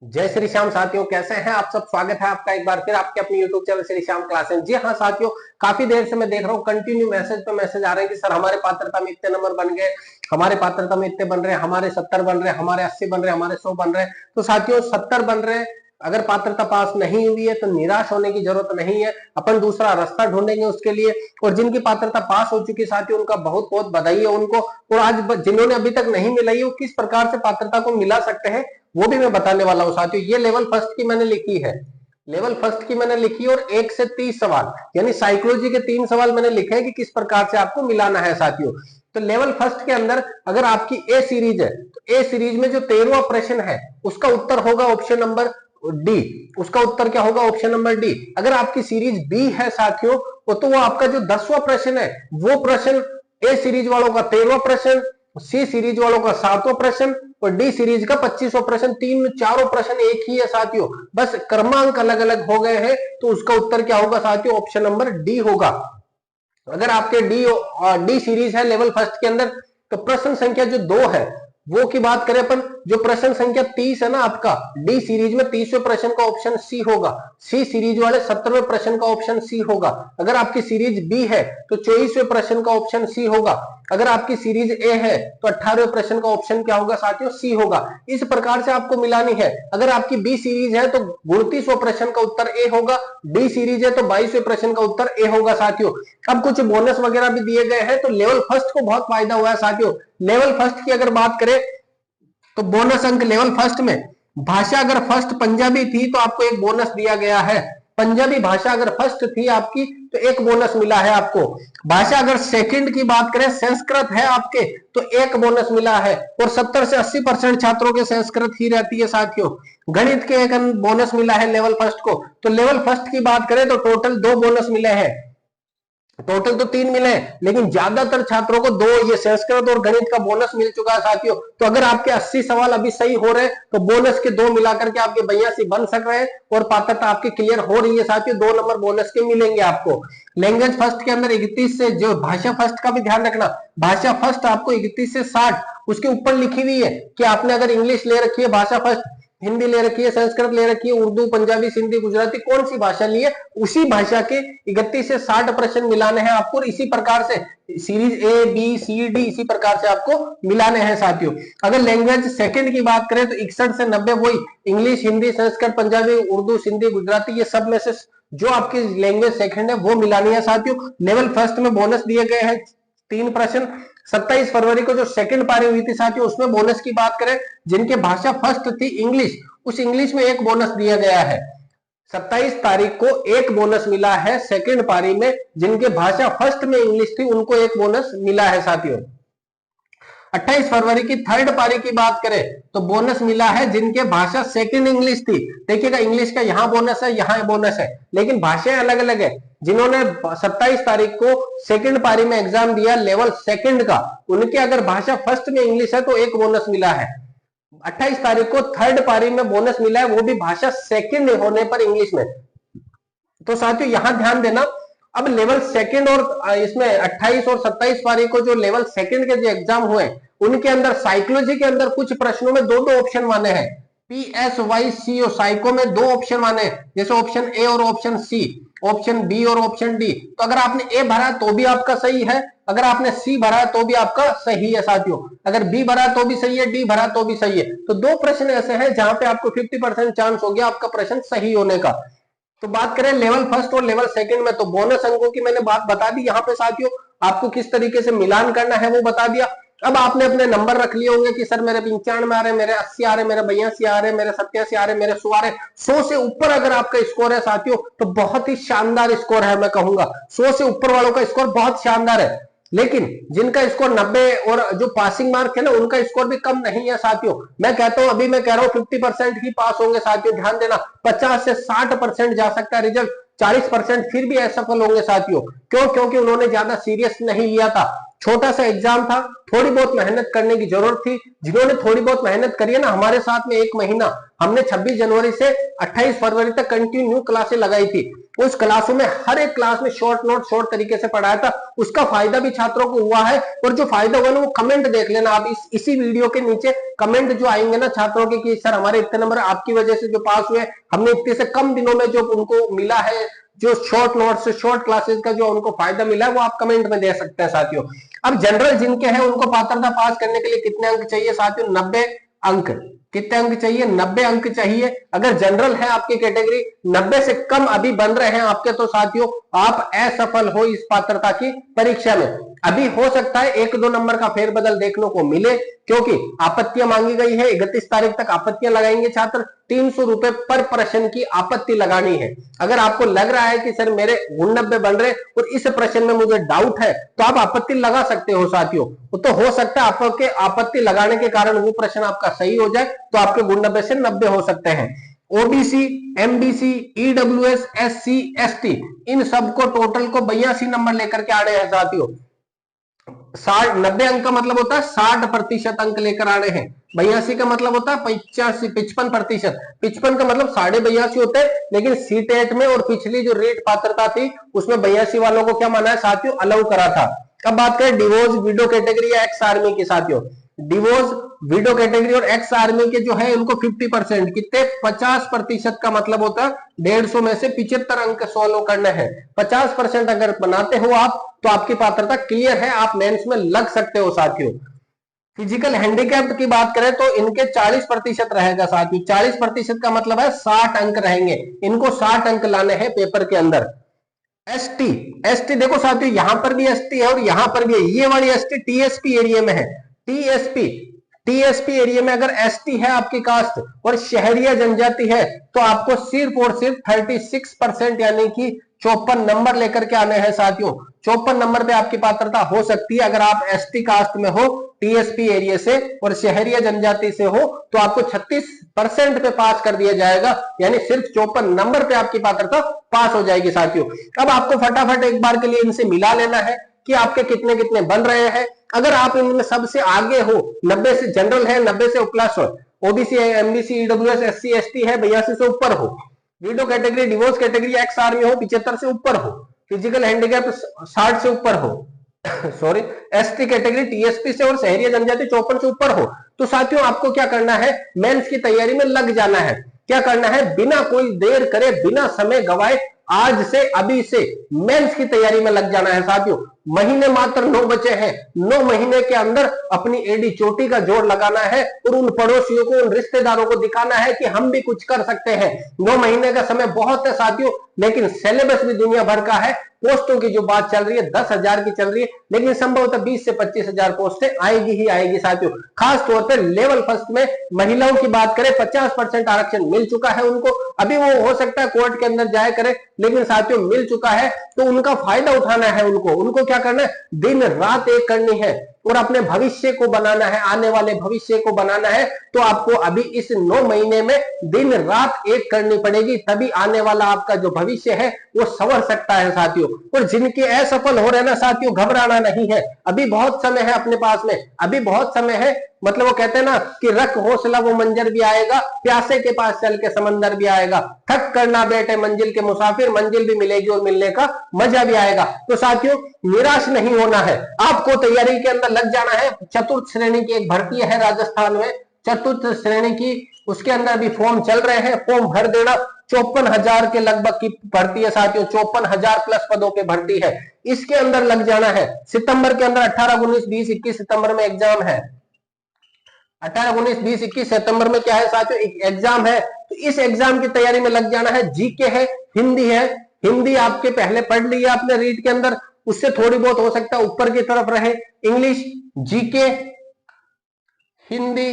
जय श्री श्याम साथियों, कैसे हैं आप सब। स्वागत है आपका एक बार फिर आपके अपने YouTube channel Shri Shyam classes. जी हाँ साथियों, काफी देर से मैं देख रहा हूँ कंटिन्यू मैसेज पे मैसेज आ रहे हैं कि सर हमारे पात्रता में इतने नंबर बन गए, हमारे पात्रता में इतने बन रहे हैं, हमारे 70 बन रहे हैं, हमारे 80 बन रहे हैं, हमारे 100 बन रहे हैं। तो साथियों 70 बन रहे हैं, अगर पात्रता पास नहीं हुई है तो निराश होने की जरूरत नहीं है, अपन दूसरा रास्ता ढूंढेंगे उसके लिए। और जिनकी पात्रता पास हो चुकी साथियों, उनका बहुत बहुत बधाई है उनको। और आज जिन्होंने अभी तक नहीं मिलाई है वो किस प्रकार से पात्रता को मिला सकते हैं वो भी मैं बताने वाला हूं साथियों। ये लेवल फर्स्ट की मैंने लिखी है, लेवल फर्स्ट की मैंने लिखी और 1 से 30 सवाल यानी साइकोलॉजी के 3 सवाल मैंने लिखे हैं कि किस प्रकार से आपको मिलाना है साथियों। तो लेवल फर्स्ट के अंदर अगर आपकी ए सीरीज है तो ए सीरीज में जो 13वां प्रश्न है उसका उत्तर होगा ऑप्शन नंबर डी। उसका उत्तर क्या होगा? Option number D. अगर आपकी सीरीज बी है साथियों तो वो आपका जो 10वां प्रश्न है वो प्रश्न ए सीरीज वालों का 13वां प्रश्न, सी सीरीज वालों का 7वां प्रश्न और डी सीरीज का 25वां प्रश्न। चारों प्रश्न एक ही है साथियों, बस क्रमांक अलग अलग हो गए हैं। तो उसका उत्तर क्या होगा साथियों? ऑप्शन नंबर डी होगा। अगर आपके डी सीरीज है लेवल फर्स्ट के अंदर तो प्रश्न संख्या जो 2 है वो की बात करें अपन, जो प्रश्न संख्या 30 है ना आपका डी सीरीज में 30वें प्रश्न का ऑप्शन सी होगा, सी सीरीज वाले 70वें प्रश्न का ऑप्शन सी होगा। अगर आपकी सीरीज बी है तो 24वें प्रश्न का ऑप्शन सी होगा। अगर आपकी सीरीज ए है तो 18वें प्रश्न का ऑप्शन क्या होगा साथियों? सी होगा। इस प्रकार से आपको मिलानी है। अगर आपकी बी सीरीज है तो 29वें प्रश्न का उत्तर ए होगा, डी सीरीज है तो 22वें प्रश्न का उत्तर ए होगा साथियों। अब कुछ बोनस वगैरह भी दिए गए हैं तो लेवल फर्स्ट को बहुत फायदा हुआ है साथियों। लेवल फर्स्ट की अगर बात करें तो बोनस अंक लेवल फर्स्ट में, भाषा अगर फर्स्ट पंजाबी थी तो आपको एक बोनस दिया गया है। पंजाबी भाषा अगर फर्स्ट थी आपकी तो एक बोनस मिला है आपको। भाषा अगर सेकंड की बात करें संस्कृत है आपके तो एक बोनस मिला है। और 70 से 80% छात्रों के संस्कृत ही रहती है साथियों। गणित के एक बोनस मिला है लेवल फर्स्ट को। तो लेवल फर्स्ट की बात करें तो टोटल 2 बोनस मिले हैं। टोटल तो 3 मिले लेकिन ज्यादातर छात्रों को 2 ये संस्कृत और गणित का बोनस मिल चुका है साथियों। तो अगर आपके 80 सवाल अभी सही हो रहे हैं तो बोनस के 2 मिलाकर के आपके 82 बन सक रहे हैं और पात्रता आपकी क्लियर हो रही है साथियों। 2 नंबर बोनस के मिलेंगे आपको। लैंग्वेज फर्स्ट के अंदर 31 से, जो भाषा फर्स्ट का भी ध्यान रखना, भाषा फर्स्ट आपको 31 से 60 उसके ऊपर लिखी हुई है कि आपने अगर इंग्लिश ले रखी है भाषा फर्स्ट, हिंदी ले रखी है, संस्कृत ले रखी है, उर्दू, पंजाबी, सिंधी, गुजराती, कौन सी भाषा ली है उसी भाषा के 31 से 60 प्रश्न मिलाने हैं आपको। और इसी प्रकार से series A B C D इसी प्रकार से आपको मिलाने हैं साथियों। अगर लैंग्वेज सेकंड की बात करें तो 61 से 90 वही इंग्लिश, हिंदी, संस्कृत, पंजाबी, उर्दू, सिंधी, गुजराती ये सब में से जो आपकी लैंग्वेज सेकंड है वो मिलानी है साथियों। लेवल फर्स्ट में बोनस दिए गए हैं 3 प्रश्न। 27 फरवरी को जो सेकंड पारी हुई थी साथियों उसमें बोनस की बात करें, जिनके भाषा फर्स्ट थी इंग्लिश, उस इंग्लिश में एक बोनस दिया गया है। 27 तारीख को एक बोनस मिला है सेकंड पारी में, जिनके भाषा फर्स्ट में इंग्लिश थी उनको एक बोनस मिला है साथियों। 28 फरवरी की थर्ड पारी की बात करें तो बोनस मिला है जिनके भाषा सेकंड इंग्लिश थी। देखिएगा इंग्लिश का यहां बोनस है, यहां बोनस है, लेकिन भाषाएं अलग अलग है। जिन्होंने 27 तारीख को सेकंड पारी में एग्जाम दिया लेवल सेकंड का, उनके अगर भाषा फर्स्ट में इंग्लिश है तो एक बोनस मिला है। 28 तारीख को थर्ड पारी में बोनस मिला है, वो भी भाषा सेकंड होने पर इंग्लिश में। तो साथियों यहां ध्यान देना। अब लेवल सेकंड और इसमें 28 और 27 पारी को जो लेवल सेकंड के जो एग्जाम हुए उनके अंदर साइकोलॉजी के अंदर कुछ प्रश्नों में 2-2 ऑप्शन माने हैं। PSYCO साइको में 2 ऑप्शन माने, जैसे ऑप्शन ए और ऑप्शन सी, ऑप्शन बी और ऑप्शन डी। तो अगर आपने ए भरा तो भी आपका सही है, अगर आपने सी भरा तो भी आपका सही है साथियों, अगर बी भरा तो भी सही है, डी भरा तो भी सही है। तो 2 प्रश्न ऐसे हैं जहां पे आपको 50% चांस हो गया आपका प्रश्न सही होने का। तो बात करें लेवल फर्स्ट और लेवल सेकंड में तो बोनस अंकों की मैंने बात बता दी यहाँ पे साथियों, आपको किस तरीके से मिलान करना है वो बता दिया। अब आपने अपने नंबर रख लिए होंगे कि सर मेरे 95 आ रहे, मेरे 80 आ रहे, मेरे 82 आ रहे, मेरे 87 आ रहे, मेरे 100 आ रहे। 100 से ऊपर अगर आपका स्कोर है साथियों तो बहुत ही शानदार स्कोर है, मैं कहूंगा 100 से ऊपर वालों का स्कोर बहुत शानदार है। लेकिन जिनका स्कोर 90 और जो पासिंग मार्क है ना उनका स्कोर भी कम नहीं है साथियों। मैं कहता हूं, अभी मैं कह रहा हूं 50% ही पास होंगे साथियों, ध्यान देना। 50 से 60% जा सकता है रिजल्ट, 40% फिर भी असफल होंगे साथियों। क्यों? क्योंकि उन्होंने ज्यादा सीरियस नहीं लिया था। छोटा सा एग्जाम था, थोड़ी बहुत मेहनत करने की जरूरत थी। जिन्होंने थोड़ी बहुत मेहनत करी है ना, हमारे साथ में 1 महीना हमने 26 जनवरी से 28 फरवरी तक कंटिन्यू क्लासें लगाई थी। उस क्लासों में हर एक क्लास में शॉर्ट नोट शॉर्ट तरीके से पढ़ाया था। उसका फायदा भी छात्रों को हुआ है, और जो फायदा हुआ ना वो कमेंट देख लेना आप। इसी वीडियो के नीचे कमेंट जो आएंगे ना छात्रों के कि सर हमारे इतने नंबर आपकी वजह से जो पास हुए, हमने इतने से कम दिनों में जो उनको मिला है, जो शॉर्ट नोट्स शॉर्ट क्लासेस का जो उनको फायदा मिला है, वो आप कमेंट में दे सकते हैं साथियों। अब जनरल जिनके हैं उनको पात्रता पास करने के लिए कितने अंक चाहिए साथियों? 90 अंक। कितने अंक चाहिए? 90 अंक चाहिए। अगर जनरल है आपकी कैटेगरी, 90 से कम अभी बन रहे हैं आपके, तो साथियों आप असफल हो इस पात्रता की परीक्षा में। अभी हो सकता है 1-2 नंबर का फेरबदल देखने को मिले, क्योंकि आपत्तियां मांगी गई है। 31 तारीख तक आपत्तियां लगाएंगे छात्र। 300 रुपए पर प्रश्न की आपत्ति लगानी है। अगर आपको लग रहा है कि सर मेरे 90 बन रहे और इस प्रश्न में मुझे डाउट है, तो आप आपत्ति लगा सकते हो साथियों। तो हो सकता है आपके आपत्ति लगाने के कारण वो प्रश्न आपका सही हो जाए, तो आपके 90 से 90 हो सकते हैं। OBC, MBC, EWS, SC, ST, इन सबको टोटल को 82 नंबर लेकर के आ रहे हैं साथियों। 90 अंक का मतलब होता है 60% अंक लेकर आने हैं। 82 का मतलब होता है 55%। 55 का मतलब 82.5 होते हैं, लेकिन सीटेट में और पिछली जो रेट पात्रता थी उसमें 82 वालों को क्या माना है साथियों? अलाउ करा था। अब बात करें डिवोर्स, विडो कैटेगरी या एक्स आर्मी की साथियों। डिवोर्स, विडो कैटेगरी और एक्स आर्मी के जो है उनको 50%, कितने? 50% का मतलब होता है 150 में से 75 अंक सॉल्व करने हैं। 50% अगर बनाते हो आप, तो आपकी पात्रता क्लियर है, आप मेंस में लग सकते हो साथियों। फिजिकल हैंडीकैप्ड की बात करें तो इनके 40% रहेगा साथियों। 40% का मतलब है 60 अंक रहेंगे। इनको 60 अंक लाने हैं पेपर के अंदर। एसटी, एसटी देखो साथियों, यहां पर भी एसटी है और यहां पर भी है। ये वाली एसटी टीएसपी एरिया में है। टीएसपी, टीएसपी एरिया में अगर एसटी है आपकी कास्ट और शहरिया जनजाति है, तो आपको सिर्फ और सिर्फ 36% यानी कि 54 नंबर लेकर के आने हैं साथियों। 54 नंबर पे आपकी पात्रता हो सकती है। अगर आप एसटी कास्ट में हो, टीएसपी एरिया से और शहरिया जनजाति से हो, तो आपको 36% पे पास कर दिया जाएगा, यानी सिर्फ 54 नंबर पे आपकी पात्रता पास हो जाएगी साथियों। अब आपको फटाफट एक बार के लिए इनसे मिला लेना है कि आपके कितने कितने बन रहे हैं। अगर आप इनमें सबसे आगे हो, 90 से जनरल है, 90 से प्लस हो, OBC, MBC, EWS, SC, ST है, 82 से ऊपर हो, window category, divorce category, ex army हो, 75 से ऊपर हो, फिजिकल हैंडीकैप 60 से ऊपर हो, सॉरी, एसटी कैटेगरी, टीएसपी से और शहरी जनजाति 54 से ऊपर हो, तो साथियों आपको क्या करना है? मेंस की तैयारी में लग जाना है। क्या करना है? बिना कोई देर करे, बिना समय गवाए, आज से अभी से मेंस की तैयारी में लग जाना है साथियों। महीने मात्र 9 बचे हैं। 9 महीने के अंदर अपनी एडी चोटी का जोर लगाना है और उन पड़ोसियों को, उन रिश्तेदारों को दिखाना है कि हम भी कुछ कर सकते हैं। 9 महीने का समय बहुत है साथियों, लेकिन सिलेबस भी दुनिया भर का है। पोस्टों की जो बात चल रही है 10,000 की चल रही है, लेकिन संभवतः 20 से 25,000 पोस्टें आएगी ही आएगी साथियों। खास तौर पर लेवल फर्स्ट में महिलाओं की बात करें, 50% आरक्षण मिल चुका है उनको। अभी वो हो सकता है कोर्ट के अंदर जाए करे, लेकिन साथियों मिल चुका है, तो उनका फायदा उठाना है उनको। उनको क्या करना है? दिन रात एक करनी है और अपने भविष्य को बनाना है, आने वाले भविष्य को बनाना है। तो आपको अभी इस 9 महीने में दिन रात एक करनी पड़ेगी, तभी आने वाला आपका जो भविष्य है वो संवर सकता है साथियों। और जिनके असफल हो रहे ना साथियों, घबराना नहीं है, अभी बहुत समय है अपने पास में, अभी बहुत समय है। मतलब वो कहते हैं ना कि रख हौसला वो मंजर भी आएगा, प्यासे के पास चल के समंदर भी आएगा। थक करना बेटे मंजिल के मुसाफिर, मंजिल भी मिलेगी और मिलने का मजा भी आएगा। तो साथियों निराश नहीं होना है, आपको तैयारी के अंदर लग जाना है। चतुर्थ श्रेणी की एक भर्ती है राजस्थान में, चतुर्थ श्रेणी की, उसके अंदर भी फॉर्म चल रहे हैं, फॉर्म भर देना। 54,000 के लगभग की भर्ती है साथियों, 54,000 प्लस पदों पे भर्ती है। इसके अंदर लग जाना है। सितंबर के अंदर 18, 19, 20, 21 सितंबर में एग्जाम है। 18, 19, 20, 21 सितंबर में क्या है साथियों? एक एग्जाम है। तो इस एग्जाम की तैयारी में लग जाना है। जीके है, हिंदी है, हिंदी आपके पहले पढ़ ली है आपने रीड के अंदर, उससे थोड़ी बहुत हो सकता है ऊपर की तरफ रहे। इंग्लिश, जीके, हिंदी,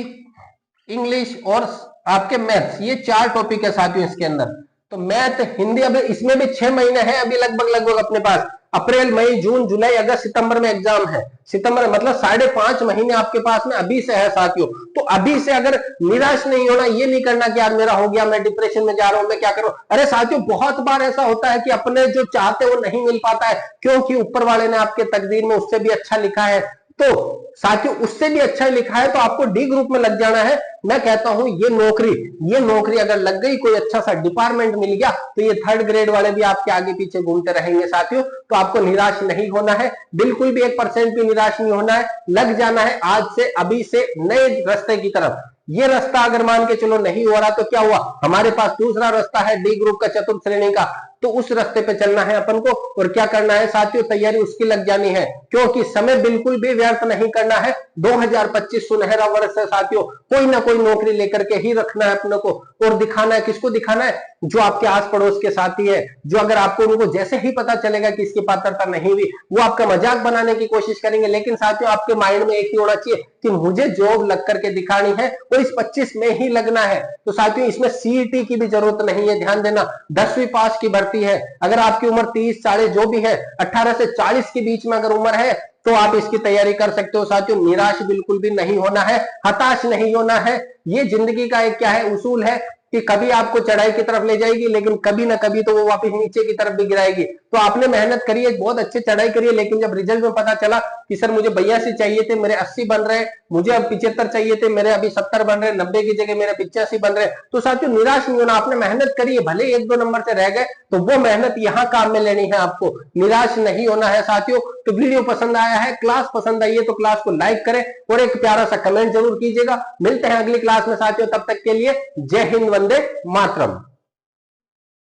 इंग्लिश और आपके मैथ्स, ये 4 टॉपिक है साथियों इसके अंदर। तो मैथ, हिंदी, अभी इसमें भी 6 महीने हैं अभी लगभग अपने पास। अप्रैल, मई, जून, जुलाई, अगस्त, सितंबर में एग्जाम है। सितंबर मतलब 5.5 महीने आपके पास में अभी से है साथियों। तो अभी से अगर निराश नहीं होना, ये नहीं करना कि यार मेरा हो गया, मैं डिप्रेशन में जा रहा हूं, मैं क्या करूं। अरे साथियों, बहुत बार ऐसा होता है कि अपने जो चाहते वो नहीं मिल पाता है, क्योंकि ऊपर वाले ने आपके तकदीर में उससे भी अच्छा लिखा है। तो साथियों, उससे भी अच्छा लिखा है, तो आपको डी ग्रुप में लग जाना है। मैं कहता हूं ये नौकरी अगर लग गई, कोई अच्छा सा डिपार्टमेंट मिल गया, तो ये 3rd ग्रेड वाले भी आपके आगे पीछे घूमते रहेंगे साथियों। तो आपको निराश नहीं होना है, बिल्कुल भी 1% भी निराश नहीं होना है। लग जाना है आज से, अभी से नए रास्ते की तरफ। ये रास्ता अगर मान के चलो नहीं हो रहा, तो क्या हुआ, हमारे पास दूसरा रास्ता है डी ग्रुप का, चतुर्थ श्रेणी का। तो उस रास्ते पे चलना है अपन को। और क्या करना है साथियों, तैयारी उसकी लग जानी है, क्योंकि समय बिल्कुल भी व्यर्थ नहीं करना है। 2025 सुनहरा वर्ष है साथियों, कोई ना कोई नौकरी लेकर के ही रखना है अपने को। और दिखाना है, किसको दिखाना है, जो आपके आस पड़ोस के साथी है, जो अगर आपको उनको जैसे ही पता चलेगा कि इसकी पात्रता नहीं हुई, वो आपका मजाक बनाने की कोशिश करेंगे। लेकिन साथियों, आपके माइंड में एक ही होना चाहिए कि मुझे जॉब लग करके दिखानी है, और इस 25 में ही लगना है। तो साथियों, इसमें सीईटी की भी जरूरत नहीं है, ध्यान देना। 10वीं पास की भर्ती है। अगर आपकी उम्र 30, 40 जो भी है, 18 से 40 के बीच में अगर उम्र है, तो आप इसकी तैयारी कर सकते हो साथियों। निराश बिल्कुल भी नहीं होना है, हताश नहीं होना है। ये जिंदगी का एक क्या है, उसूल है कि कभी आपको चढ़ाई की तरफ ले जाएगी, लेकिन कभी ना कभी तो वो वापस नीचे की तरफ भी गिराएगी। तो आपने मेहनत करी है, बहुत अच्छी चढ़ाई करी है, लेकिन जब रिजल्ट में पता चला कि सर मुझे 82 चाहिए थे, मेरे 80 बन रहे, मुझे अब 75 चाहिए थे, मेरे अभी 70 बन रहे, 90 की जगह मेरे 85 बन रहे, तो साथियों निराश नहीं होना। आपने मेहनत करी है, भले 1-2 नंबर से रह गए, तो वो मेहनत यहाँ काम में लेनी है आपको, निराश नहीं होना है साथियों। तो वीडियो पसंद आया है, क्लास पसंद आई है, तो क्लास को लाइक करें और एक प्यारा सा कमेंट जरूर कीजिएगा। मिलते हैं अगली क्लास में साथियों, तब तक के लिए जय हिंद, वंदे मातरम।